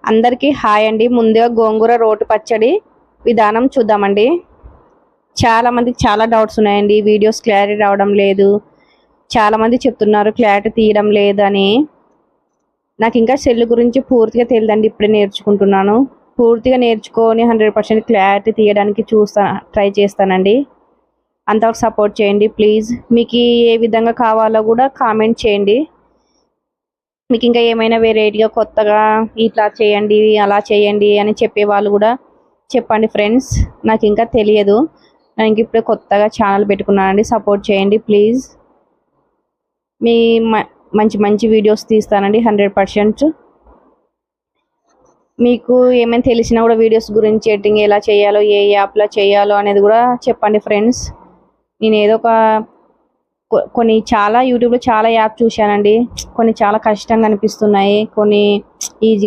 అందరికీ హాయ్ అండి. ముందుగా గోంగూర రోటి పచ్చడి విధానం చూద్దామండి. చాలా మందికి చాలా డౌట్స్ ఉన్నాయండి. వీడియోస్ క్లారిటీ రావడం లేదు, చాలా మంది చెప్తున్నారు క్లారిటీ తీయడం లేదని. నాకు ఇంకా సెల్ గురించి పూర్తిగా తెలియదండి, ఇప్పుడే నేర్చుకుంటున్నాను. పూర్తిగా నేర్చుకొని 100% క్లారిటీ తీయడానికి ట్రై చేస్తానండి. అంతవరకు సపోర్ట్ చేయండి ప్లీజ్. మీకు ఏ విధంగా కావాలో కూడా కామెంట్ చేయండి. మీకు ఇంకా ఏమైనా వెరైటీగా కొత్తగా ఇట్లా చేయండి అలా చేయండి అని చెప్పేవాళ్ళు కూడా చెప్పండి ఫ్రెండ్స్. నాకు ఇంకా తెలియదు, నేను ఇప్పుడే కొత్తగా ఛానల్ పెట్టుకున్నానండి. సపోర్ట్ చేయండి ప్లీజ్. మీ మంచి మంచి వీడియోస్ తీస్తానండి 100%. మీకు ఏమైనా తెలిసినా కూడా వీడియోస్ గురించి ఎడిటింగ్ ఎలా చేయాలో, ఏ యాప్లో చేయాలో అనేది కూడా చెప్పండి ఫ్రెండ్స్. నేను ఏదో ఒక కొన్ని చాలా యూట్యూబ్లో చాలా యాప్ చూశానండి. కొన్ని చాలా కష్టంగా అనిపిస్తున్నాయి, కొన్ని ఈజీ